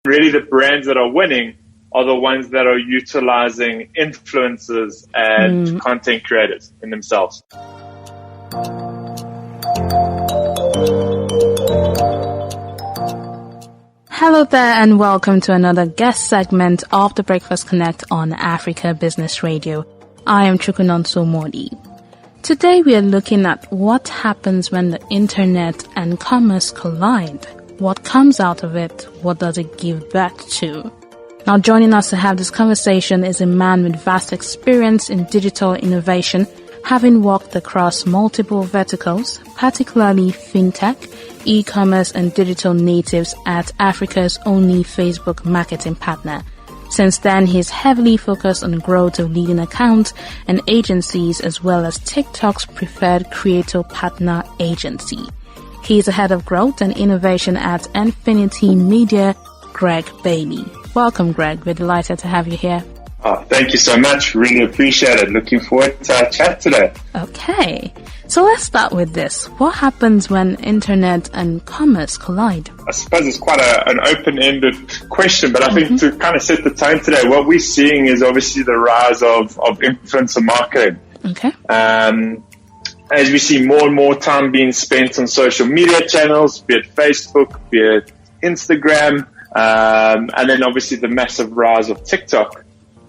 Really, the brands that are winning are the ones that are utilizing influencers and content creators in themselves. Hello there and welcome to another guest segment of the Breakfast Connect on Africa Business Radio. I am Chukunonso Modi. Today we are looking at what happens when the internet and commerce collide. What comes out of it? What does it give birth to? Now joining us to have this conversation is a man with vast experience in digital innovation, having worked across multiple verticals, particularly fintech, e-commerce and digital natives at Africa's only Facebook marketing partner. Since then, he's heavily focused on the growth of leading accounts and agencies as well as TikTok's preferred creator partner agency. He's the head of growth and innovation at Infinity Media, Greg Bailie. Welcome, Greg. We're delighted to have you here. Oh, thank you so much. Really appreciate it. Looking forward to our chat today. Okay. So let's start with this. What happens when internet and commerce collide? I suppose it's quite an open-ended question, but I think to kind of set the tone today, what we're seeing is obviously the rise of influencer marketing. Okay. As we see more and more time being spent on social media channels, be it Facebook, be it Instagram, and then obviously the massive rise of TikTok,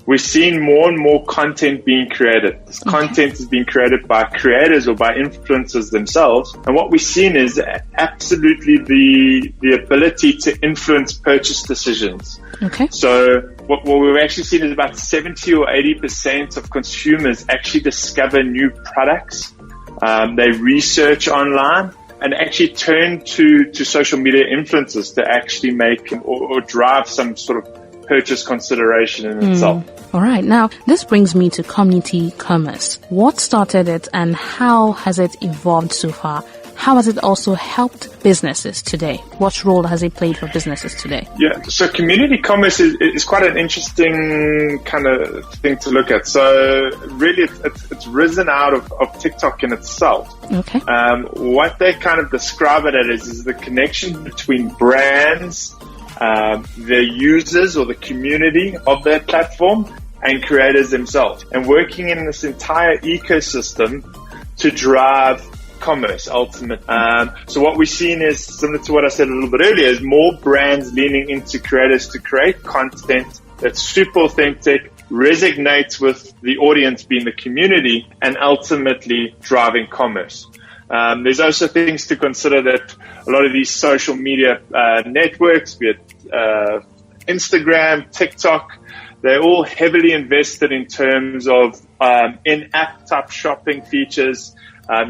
we're seeing more and more content being created. This content is being created by creators or by influencers themselves. And what we're seeing is absolutely the ability to influence purchase decisions. Okay. So what we've actually seen is about 70 or 80% of consumers actually discover new products. They research online and actually turn to social media influencers to actually make or drive some sort of purchase consideration in itself. All right. Now, this brings me to community commerce. What started it and how has it evolved so far? How has it also helped businesses today? What role has it played for businesses today? Yeah, so community commerce is quite an interesting kind of thing to look at. So really, it's risen out of TikTok in itself. Okay. What they kind of describe it as is the connection between brands, the users or the community of their platform and creators themselves, and working in this entire ecosystem to drive commerce ultimately. So what we're seeing is similar to what I said a little bit earlier, is more brands leaning into creators to create content that's super authentic, resonates with the audience being the community, and ultimately driving commerce. There's also things to consider that a lot of these social media networks, be it Instagram, TikTok, they're all heavily invested in terms of in-app type shopping features.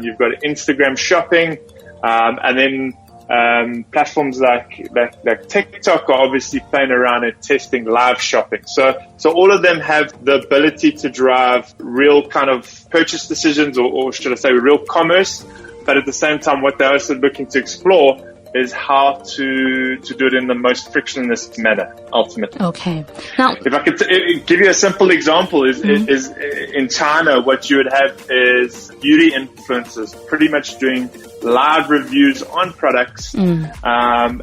You've got Instagram shopping, and then platforms like TikTok are obviously playing around and testing live shopping. So all of them have the ability to drive real kind of purchase decisions, or should I say real commerce. But at the same time, what they're also looking to explore is how to do it in the most frictionless manner, ultimately. Okay. Now, if I could give you a simple example, is in China, what you would have is beauty influencers pretty much doing live reviews on products, and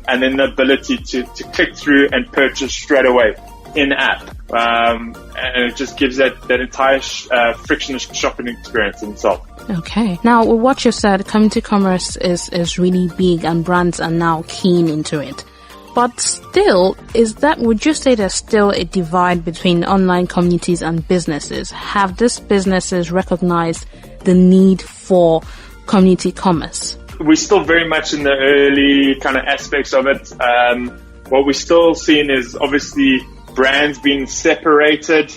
then the ability to click through and purchase straight away in-app. And it just gives that entire frictionless shopping experience in itself. Okay. Now, with what you said, community commerce is really big and brands are now keen into it. But still, would you say there's still a divide between online communities and businesses? Have these businesses recognized the need for community commerce? We're still very much in the early kind of aspects of it. What we're still seeing is obviously brands being separated,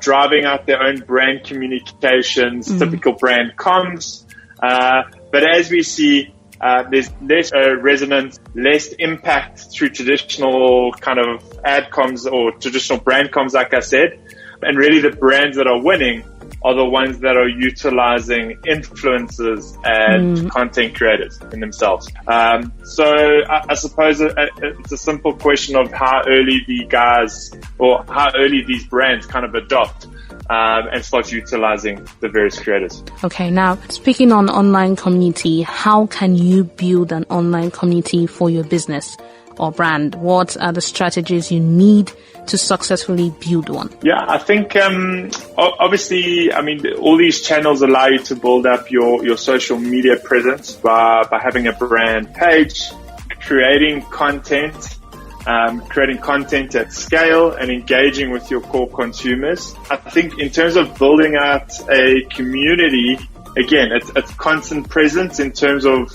driving out their own brand communications, typical brand comms. But as we see, there's less resonance, less impact through traditional kind of ad comms or traditional brand comms, like I said. And really the brands that are winning are the ones that are utilizing influencers and content creators in themselves. So I suppose it's a simple question of how early these brands kind of adopt and start utilizing the various creators. Okay, now speaking on online community, how can you build an online community for your business? or brand? What are the strategies you need to successfully build one? Yeah, I think obviously, all these channels allow you to build up your social media presence by having a brand page, creating content at scale, and engaging with your core consumers. I think in terms of building out a community, again, it's constant presence in terms of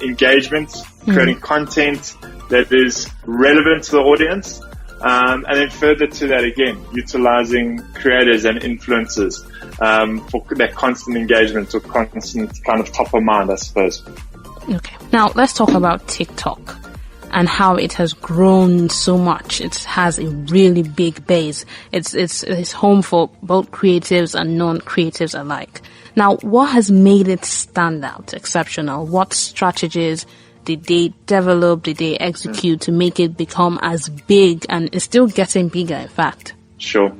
engagement, creating content that is relevant to the audience. And then further to that, again, utilizing creators and influencers for that constant engagement or constant kind of top of mind, I suppose. Okay. Now, let's talk about TikTok and how it has grown so much. It has a really big base. It's home for both creatives and non-creatives alike. Now, what has made it stand out, exceptional? What strategies did they develop, did they execute to make it become as big, and it's still getting bigger, in fact? Sure.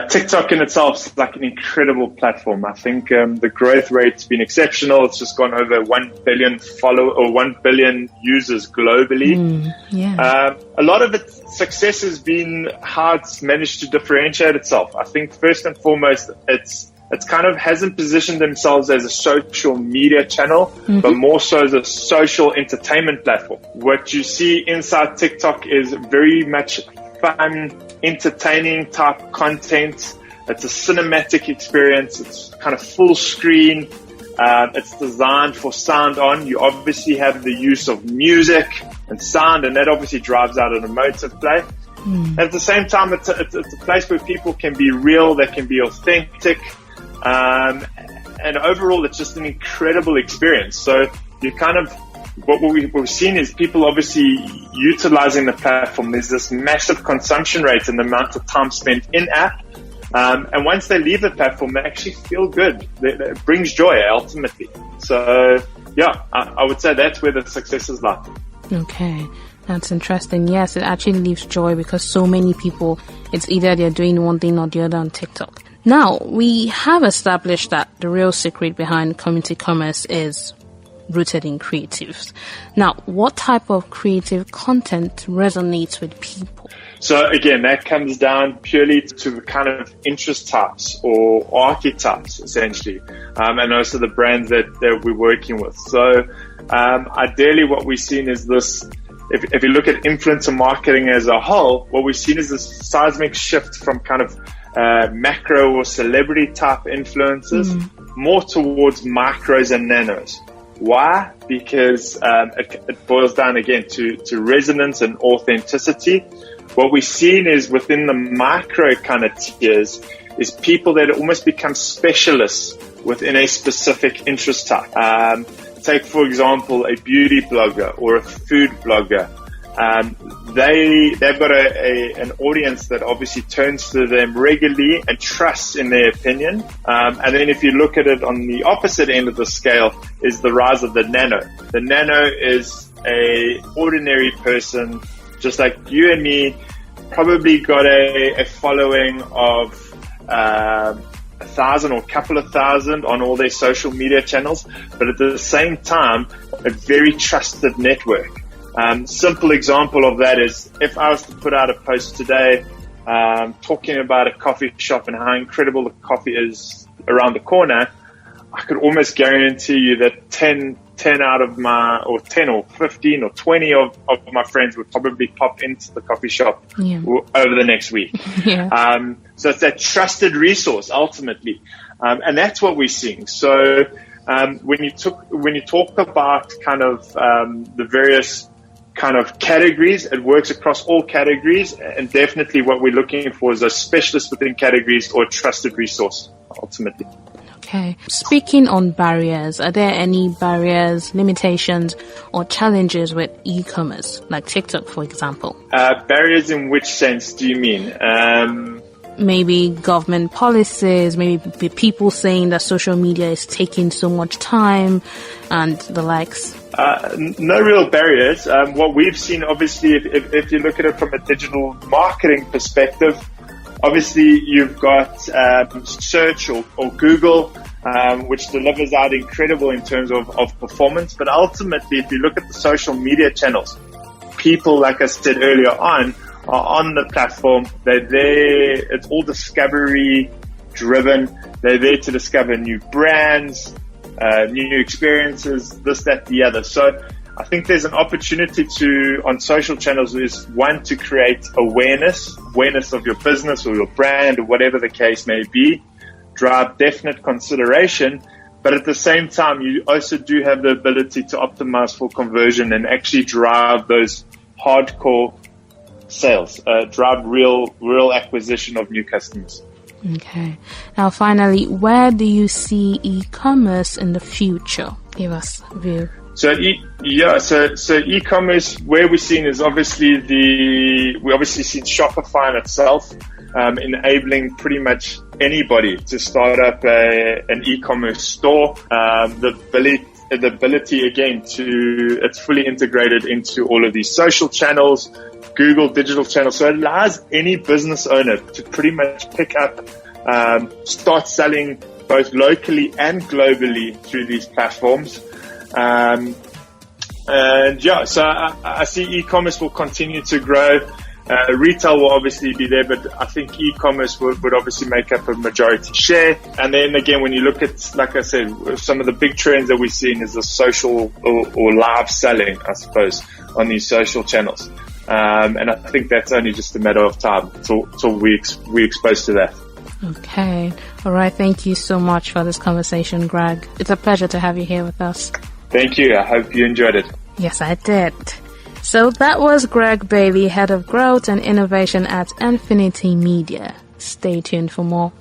TikTok in itself is like an incredible platform. I think the growth rate's been exceptional. It's just gone over 1 billion 1 billion users globally. A lot of its success has been how it's managed to differentiate itself. I think first and foremost, it's kind of hasn't positioned themselves as a social media channel, but more so as a social entertainment platform. What you see inside TikTok is very much fun, entertaining type content. It's a cinematic experience. It's kind of full screen. It's designed for sound on. You obviously have the use of music and sound, and that obviously drives out an emotive play. At the same time, it's a place where people can be real, they can be authentic. And overall, it's just an incredible experience. So you kind of, what we've seen is people obviously utilizing the platform. There's this massive consumption rate in the amount of time spent in app. And once they leave the platform, they actually feel good. It brings joy ultimately. So yeah, I would say that's where the success is like. Okay. That's interesting. Yes, it actually leaves joy because so many people, it's either they're doing one thing or the other on TikTok. Now, we have established that the real secret behind community commerce is rooted in creatives. Now, what type of creative content resonates with people? So again, that comes down purely to the kind of interest types or archetypes, essentially. And those are the brands that we're working with. So ideally what we've seen is this, if you look at influencer marketing as a whole, what we've seen is this seismic shift from kind of macro or celebrity type influencers more towards micros and nanos. Why? Because it boils down again to resonance and authenticity. What we've seen is within the micro kind of tiers is people that almost become specialists within a specific interest type. Take, for example, a beauty blogger or a food blogger. They've got an audience that obviously turns to them regularly and trusts in their opinion. And then if you look at it on the opposite end of the scale is the rise of the nano. The nano is a ordinary person, just like you and me, probably got a following of 1,000 or a couple of thousand on all their social media channels, but at the same time, a very trusted network. Simple example of that is if I was to put out a post today talking about a coffee shop and how incredible the coffee is around the corner, I could almost guarantee you that 10 out of my, or 10 or 15 or 20 of my friends would probably pop into the coffee shop over the next week. So it's that trusted resource ultimately. And that's what we're seeing. So when you talk about kind of the various kind of categories, it works across all categories, and definitely what we're looking for is a specialist within categories or a trusted resource ultimately. Okay. Speaking on barriers, are there any barriers, limitations, or challenges with e-commerce, like TikTok, for example? Barriers in which sense do you mean? Maybe government policies, maybe people saying that social media is taking so much time and the likes. No real barriers. What we've seen, obviously, if you look at it from a digital marketing perspective, obviously you've got search or Google, which delivers out incredible in terms of performance. But ultimately, if you look at the social media channels, people, like I said earlier on, are on the platform. They're there. It's all discovery driven. They're there to discover new brands, new experiences, this, that, the other. So I think there's an opportunity on social channels is one, to create awareness of your business or your brand or whatever the case may be, drive definite consideration. But at the same time, you also do have the ability to optimize for conversion and actually drive those hardcore sales, drive real acquisition of new customers. Okay. Now, finally, where do you see e-commerce in the future? Give us a view. So e-commerce, where we're seeing is obviously we obviously seen Shopify in itself, enabling pretty much anybody to start up an e-commerce store. The ability again it's fully integrated into all of these social channels, Google digital channels. So it allows any business owner to pretty much pick up, start selling both locally and globally through these platforms. So I see e-commerce will continue to grow. Retail will obviously be there, but I think e-commerce would obviously make up a majority share. And then again, when you look at, like I said, some of the big trends that we're seeing is the social or live selling, I suppose, on these social channels. And I think that's only just a matter of time till we're exposed to that. Okay. All right. Thank you so much for this conversation, Greg. It's a pleasure to have you here with us. Thank you. I hope you enjoyed it. Yes, I did. So that was Greg Bailie, Head of Growth and Innovation at Infinity Media. Stay tuned for more.